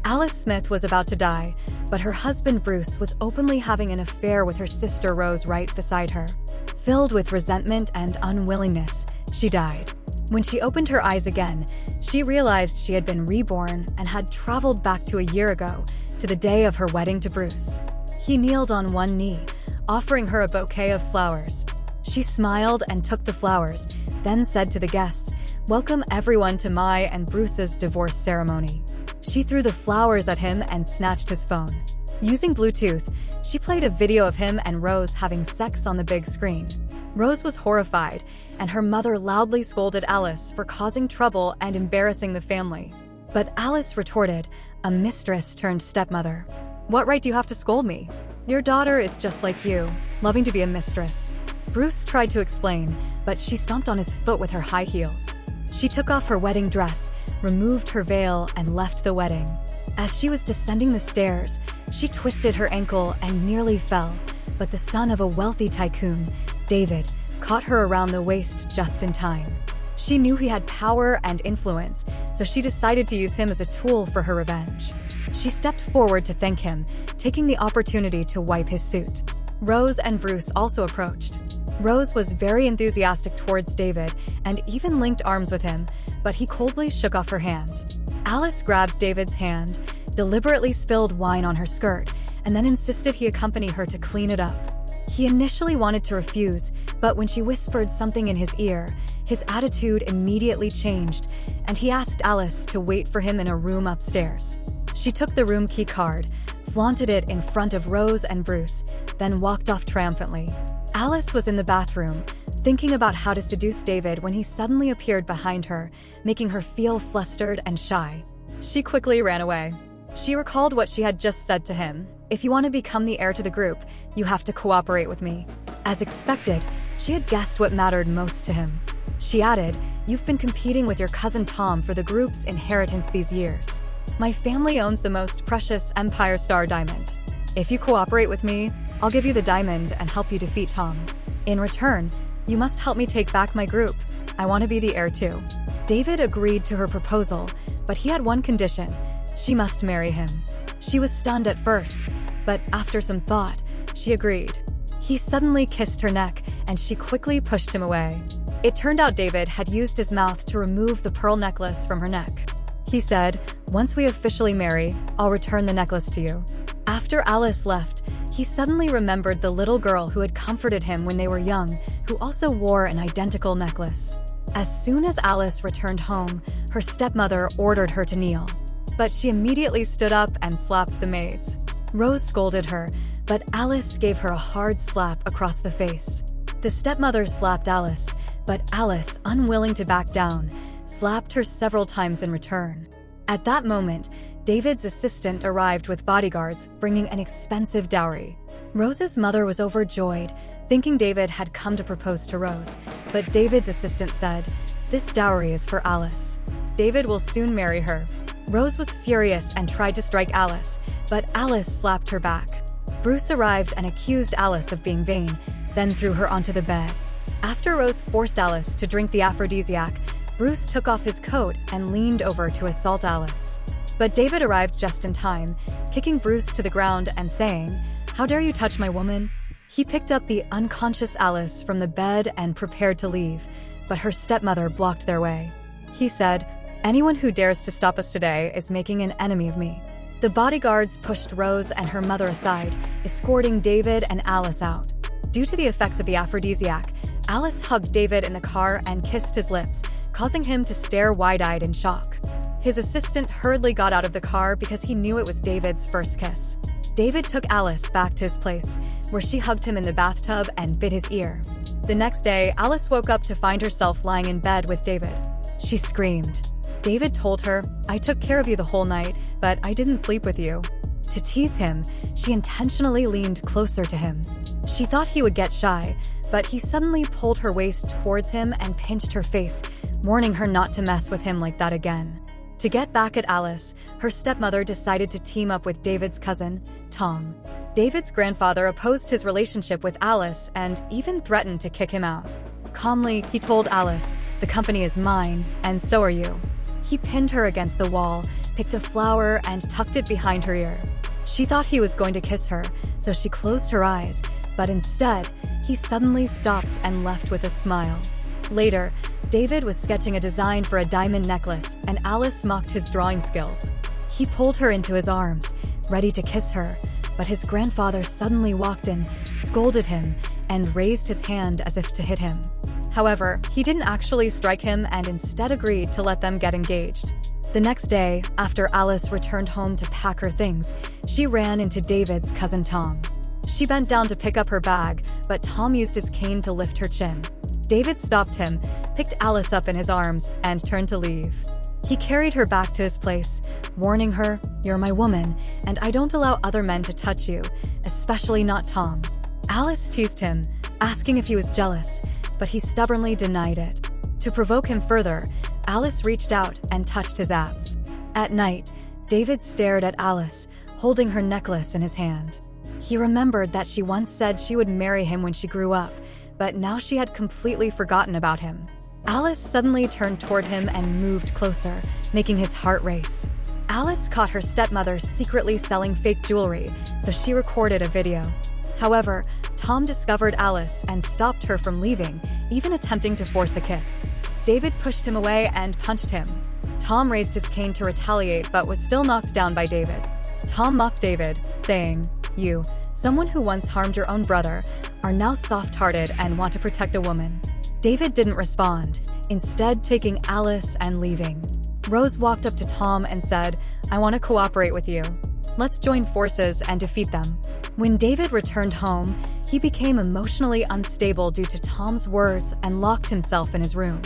Alice Smith was about to die, but her husband Bruce was openly having an affair with her sister Rose right beside her. Filled with resentment and unwillingness, she died. When she opened her eyes again, she realized she had been reborn and had traveled back to a year ago, to the day of her wedding to Bruce. He kneeled on one knee, offering her a bouquet of flowers. She smiled and took the flowers, then said to the guests, "Welcome everyone to my and Bruce's divorce ceremony." She threw the flowers at him and snatched his phone. Using Bluetooth, she played a video of him and Rose having sex on the big screen. Rose was horrified, and her mother loudly scolded Alice for causing trouble and embarrassing the family. But Alice retorted, a mistress turned stepmother. "What right do you have to scold me? Your daughter is just like you, loving to be a mistress." Bruce tried to explain, but she stomped on his foot with her high heels. She took off her wedding dress, removed her veil, and left the wedding. As she was descending the stairs, she twisted her ankle and nearly fell, but the son of a wealthy tycoon, David, caught her around the waist just in time. She knew he had power and influence, so she decided to use him as a tool for her revenge. She stepped forward to thank him, taking the opportunity to wipe his suit. Rose and Bruce also approached. Rose was very enthusiastic towards David and even linked arms with him, but he coldly shook off her hand. Alice grabbed David's hand, deliberately spilled wine on her skirt, and then insisted he accompany her to clean it up. He initially wanted to refuse, but when she whispered something in his ear, his attitude immediately changed, and he asked Alice to wait for him in a room upstairs. She took the room key card, flaunted it in front of Rose and Bruce, then walked off triumphantly. Alice was in the bathroom, thinking about how to seduce David when he suddenly appeared behind her, making her feel flustered and shy. She quickly ran away. She recalled what she had just said to him. "If you want to become the heir to the group, you have to cooperate with me." As expected, she had guessed what mattered most to him. She added, "You've been competing with your cousin Tom for the group's inheritance these years. My family owns the most precious Empire Star diamond. If you cooperate with me, I'll give you the diamond and help you defeat Tom. In return, you must help me take back my group. I want to be the heir too." David agreed to her proposal, but he had one condition: she must marry him. She was stunned at first, but after some thought, she agreed. He suddenly kissed her neck, and she quickly pushed him away. It turned out David had used his mouth to remove the pearl necklace from her neck. He said, "Once we officially marry, I'll return the necklace to you." After Alice left, he suddenly remembered the little girl who had comforted him when they were young, who also wore an identical necklace. As soon as Alice returned home, her stepmother ordered her to kneel. But she immediately stood up and slapped the maids. Rose scolded her, but Alice gave her a hard slap across the face. The stepmother slapped Alice, but Alice, unwilling to back down, slapped her several times in return. At that moment, David's assistant arrived with bodyguards, bringing an expensive dowry. Rose's mother was overjoyed, thinking David had come to propose to Rose, but David's assistant said, "This dowry is for Alice. David will soon marry her." Rose was furious and tried to strike Alice, but Alice slapped her back. Bruce arrived and accused Alice of being vain, then threw her onto the bed. After Rose forced Alice to drink the aphrodisiac, Bruce took off his coat and leaned over to assault Alice. But David arrived just in time, kicking Bruce to the ground and saying, "How dare you touch my woman?" He picked up the unconscious Alice from the bed and prepared to leave, but her stepmother blocked their way. He said, "Anyone who dares to stop us today is making an enemy of me." The bodyguards pushed Rose and her mother aside, escorting David and Alice out. Due to the effects of the aphrodisiac, Alice hugged David in the car and kissed his lips, causing him to stare wide-eyed in shock. His assistant hurriedly got out of the car because he knew it was David's first kiss. David took Alice back to his place, where she hugged him in the bathtub and bit his ear. The next day, Alice woke up to find herself lying in bed with David. She screamed. David told her, "I took care of you the whole night, but I didn't sleep with you." To tease him, she intentionally leaned closer to him. She thought he would get shy, but he suddenly pulled her waist towards him and pinched her face, warning her not to mess with him like that again. To get back at Alice, her stepmother decided to team up with David's cousin, Tom. David's grandfather opposed his relationship with Alice and even threatened to kick him out. Calmly, he told Alice, "The company is mine, and so are you." He pinned her against the wall, picked a flower, and tucked it behind her ear. She thought he was going to kiss her, so she closed her eyes, but instead, he suddenly stopped and left with a smile. Later, David was sketching a design for a diamond necklace, and Alice mocked his drawing skills. He pulled her into his arms, ready to kiss her, but his grandfather suddenly walked in, scolded him, and raised his hand as if to hit him. However, he didn't actually strike him and instead agreed to let them get engaged. The next day, after Alice returned home to pack her things, she ran into David's cousin Tom. She bent down to pick up her bag, but Tom used his cane to lift her chin. David stopped him, picked Alice up in his arms, and turned to leave. He carried her back to his place, warning her, "You're my woman, and I don't allow other men to touch you, especially not Tom." Alice teased him, asking if he was jealous, but he stubbornly denied it. To provoke him further, Alice reached out and touched his abs. At night, David stared at Alice, holding her necklace in his hand. He remembered that she once said she would marry him when she grew up, but now she had completely forgotten about him. Alice suddenly turned toward him and moved closer, making his heart race. Alice caught her stepmother secretly selling fake jewelry, so she recorded a video. However, Tom discovered Alice and stopped her from leaving, even attempting to force a kiss. David pushed him away and punched him. Tom raised his cane to retaliate but was still knocked down by David. Tom mocked David, saying, "You, someone who once harmed your own brother, are now soft-hearted and want to protect a woman." David didn't respond, instead taking Alice and leaving. Rose walked up to Tom and said, "I want to cooperate with you. Let's join forces and defeat them." When David returned home, he became emotionally unstable due to Tom's words and locked himself in his room.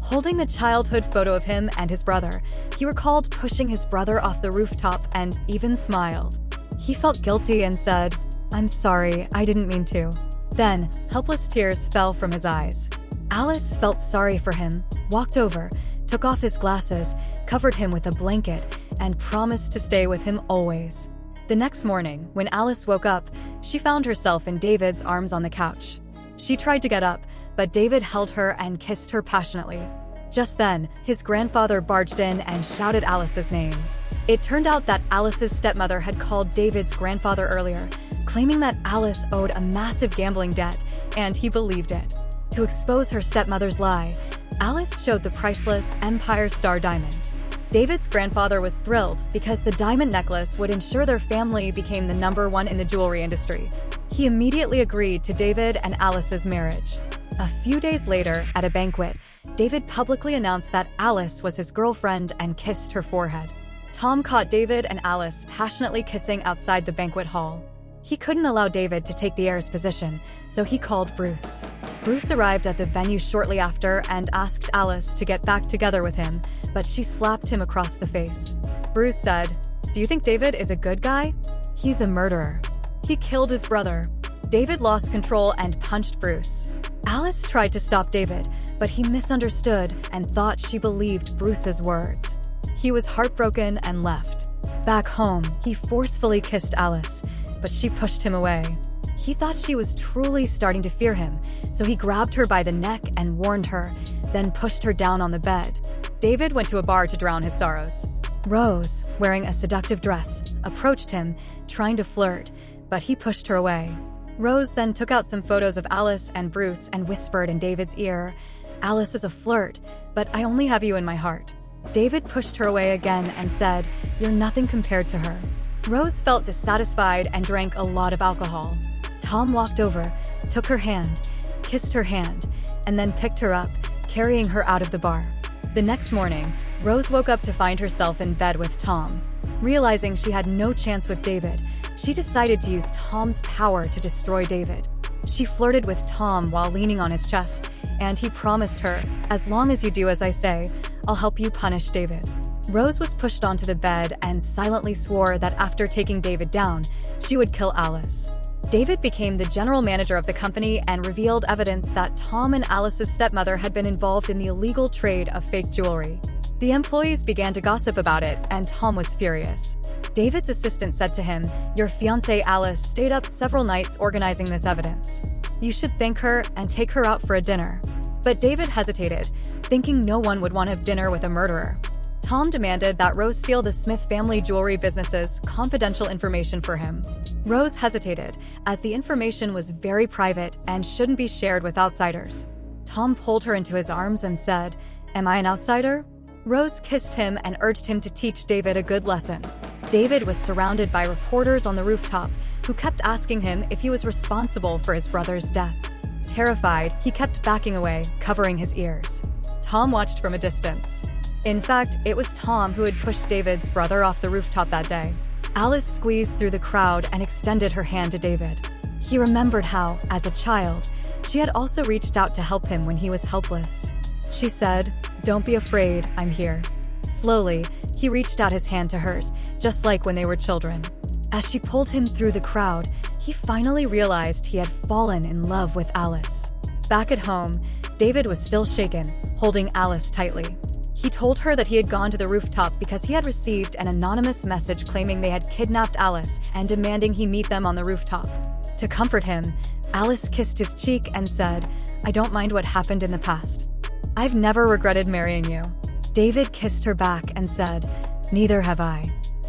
Holding the childhood photo of him and his brother, he recalled pushing his brother off the rooftop and even smiled. He felt guilty and said, "I'm sorry, I didn't mean to." Then, helpless tears fell from his eyes. Alice felt sorry for him, walked over, took off his glasses, covered him with a blanket, and promised to stay with him always. The next morning, when Alice woke up, she found herself in David's arms on the couch. She tried to get up, but David held her and kissed her passionately. Just then, his grandfather barged in and shouted Alice's name. It turned out that Alice's stepmother had called David's grandfather earlier, claiming that Alice owed a massive gambling debt, and he believed it. To expose her stepmother's lie, Alice showed the priceless Empire Star diamond. David's grandfather was thrilled because the diamond necklace would ensure their family became the #1 in the jewelry industry. He immediately agreed to David and Alice's marriage. A few days later, at a banquet, David publicly announced that Alice was his girlfriend and kissed her forehead. Tom caught David and Alice passionately kissing outside the banquet hall. He couldn't allow David to take the heir's position, so he called Bruce. Bruce arrived at the venue shortly after and asked Alice to get back together with him, but she slapped him across the face. Bruce said, "Do you think David is a good guy? He's a murderer. He killed his brother." David lost control and punched Bruce. Alice tried to stop David, but he misunderstood and thought she believed Bruce's words. He was heartbroken and left. Back home, he forcefully kissed Alice, but she pushed him away. He thought she was truly starting to fear him, so he grabbed her by the neck and warned her, then pushed her down on the bed. David went to a bar to drown his sorrows. Rose, wearing a seductive dress, approached him, trying to flirt, but he pushed her away. Rose then took out some photos of Alice and Bruce and whispered in David's ear, "Alice is a flirt, but I only have you in my heart." David pushed her away again and said, "You're nothing compared to her." Rose felt dissatisfied and drank a lot of alcohol. Tom walked over, took her hand, kissed her hand, and then picked her up, carrying her out of the bar. The next morning, Rose woke up to find herself in bed with Tom. Realizing she had no chance with David, she decided to use Tom's power to destroy David. She flirted with Tom while leaning on his chest, and he promised her, "As long as you do as I say, I'll help you punish David." Rose was pushed onto the bed and silently swore that after taking David down, she would kill Alice. David became the general manager of the company and revealed evidence that Tom and Alice's stepmother had been involved in the illegal trade of fake jewelry. The employees began to gossip about it, and Tom was furious. David's assistant said to him, "Your fiancée Alice stayed up several nights organizing this evidence. You should thank her and take her out for a dinner." But David hesitated, thinking no one would want to have dinner with a murderer. Tom demanded that Rose steal the Smith family jewelry business's confidential information for him. Rose hesitated, as the information was very private and shouldn't be shared with outsiders. Tom pulled her into his arms and said, "Am I an outsider?" Rose kissed him and urged him to teach David a good lesson. David was surrounded by reporters on the rooftop who kept asking him if he was responsible for his brother's death. Terrified, he kept backing away, covering his ears. Tom watched from a distance. In fact, it was Tom who had pushed David's brother off the rooftop that day. Alice squeezed through the crowd and extended her hand to David. He remembered how, as a child, she had also reached out to help him when he was helpless. She said, "Don't be afraid, I'm here." Slowly, he reached out his hand to hers, just like when they were children. As she pulled him through the crowd, he finally realized he had fallen in love with Alice. Back at home, David was still shaken, holding Alice tightly. He told her that he had gone to the rooftop because he had received an anonymous message claiming they had kidnapped Alice and demanding he meet them on the rooftop. To comfort him, Alice kissed his cheek and said, "I don't mind what happened in the past. I've never regretted marrying you." David kissed her back and said, "Neither have I."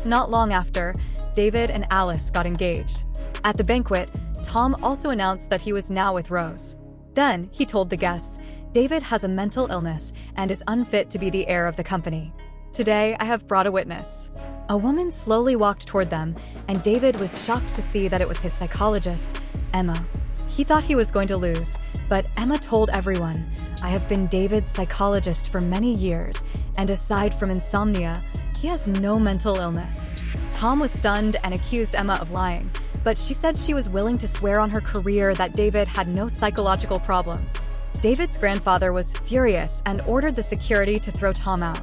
Not long after, David and Alice got engaged. At the banquet, Tom also announced that he was now with Rose. Then, he told the guests, "David has a mental illness and is unfit to be the heir of the company. Today, I have brought a witness." A woman slowly walked toward them, and David was shocked to see that it was his psychologist, Emma. He thought he was going to lose, but Emma told everyone, "I have been David's psychologist for many years, and aside from insomnia, he has no mental illness." Tom was stunned and accused Emma of lying, but she said she was willing to swear on her career that David had no psychological problems. David's grandfather was furious and ordered the security to throw Tom out.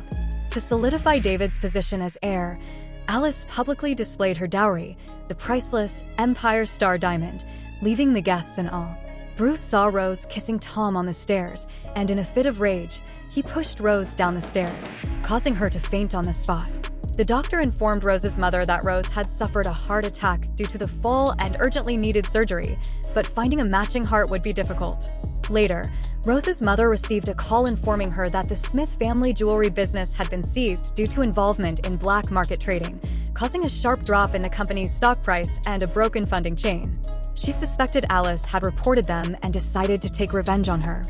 To solidify David's position as heir, Alice publicly displayed her dowry, the priceless Empire Star Diamond, leaving the guests in awe. Bruce saw Rose kissing Tom on the stairs, and in a fit of rage, he pushed Rose down the stairs, causing her to faint on the spot. The doctor informed Rose's mother that Rose had suffered a heart attack due to the fall and urgently needed surgery, but finding a matching heart would be difficult. Later, Rose's mother received a call informing her that the Smith family jewelry business had been seized due to involvement in black market trading, causing a sharp drop in the company's stock price and a broken funding chain. She suspected Alice had reported them and decided to take revenge on her.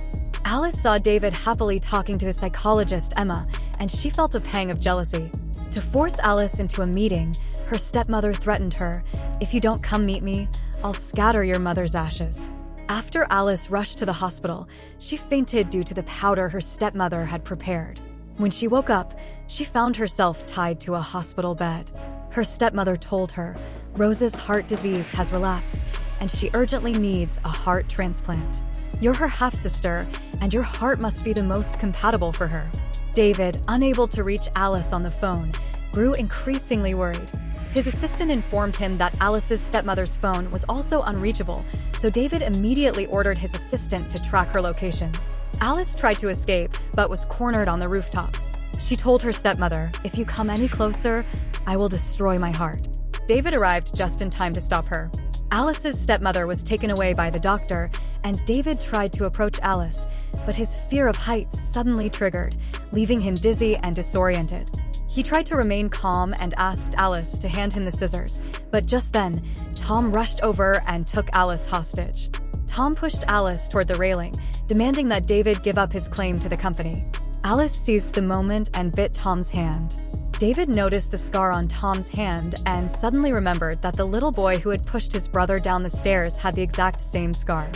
Alice saw David happily talking to his psychologist, Emma, and she felt a pang of jealousy. To force Alice into a meeting, her stepmother threatened her, "If you don't come meet me, I'll scatter your mother's ashes." After Alice rushed to the hospital, she fainted due to the powder her stepmother had prepared. When she woke up, she found herself tied to a hospital bed. Her stepmother told her, "Rose's heart disease has relapsed, and she urgently needs a heart transplant. You're her half-sister, and your heart must be the most compatible for her." David, unable to reach Alice on the phone, grew increasingly worried. His assistant informed him that Alice's stepmother's phone was also unreachable, so David immediately ordered his assistant to track her location. Alice tried to escape, but was cornered on the rooftop. She told her stepmother, "If you come any closer, I will destroy my heart." David arrived just in time to stop her. Alice's stepmother was taken away by the doctor, and David tried to approach Alice, but his fear of heights suddenly triggered, leaving him dizzy and disoriented. He tried to remain calm and asked Alice to hand him the scissors, but just then, Tom rushed over and took Alice hostage. Tom pushed Alice toward the railing, demanding that David give up his claim to the company. Alice seized the moment and bit Tom's hand. David noticed the scar on Tom's hand and suddenly remembered that the little boy who had pushed his brother down the stairs had the exact same scar.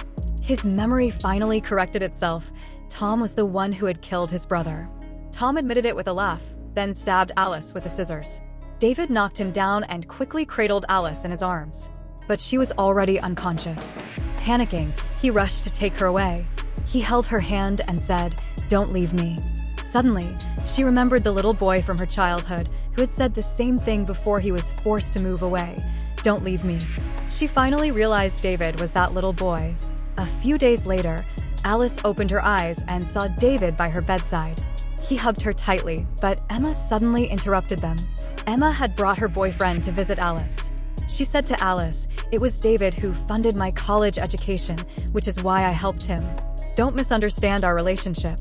His memory finally corrected itself. Tom was the one who had killed his brother. Tom admitted it with a laugh, then stabbed Alice with the scissors. David knocked him down and quickly cradled Alice in his arms. But she was already unconscious. Panicking, he rushed to take her away. He held her hand and said, "Don't leave me." Suddenly, she remembered the little boy from her childhood who had said the same thing before he was forced to move away. "Don't leave me." She finally realized David was that little boy. A few days later, Alice opened her eyes and saw David by her bedside. He hugged her tightly, but Emma suddenly interrupted them. Emma had brought her boyfriend to visit Alice. She said to Alice, "It was David who funded my college education, which is why I helped him. Don't misunderstand our relationship."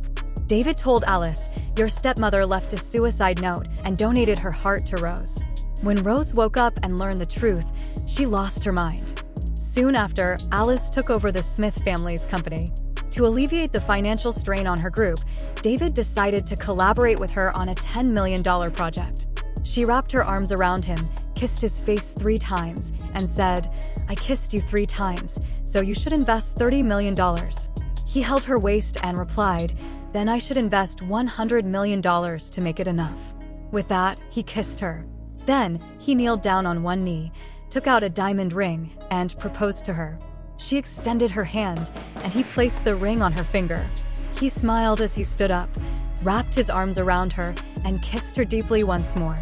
David told Alice, Your stepmother left a suicide note and donated her heart to Rose. When Rose woke up and learned the truth, she lost her mind. Soon after, Alice took over the Smith family's company. To alleviate the financial strain on her group, David decided to collaborate with her on a $10 million project. She wrapped her arms around him, kissed his face 3 times, and said, "I kissed you 3 times, so you should invest $30 million. He held her waist and replied, "Then I should invest $100 million to make it enough." With that, he kissed her. Then, he kneeled down on one knee, took out a diamond ring, and proposed to her. She extended her hand, and he placed the ring on her finger. He smiled as he stood up, wrapped his arms around her, and kissed her deeply once more.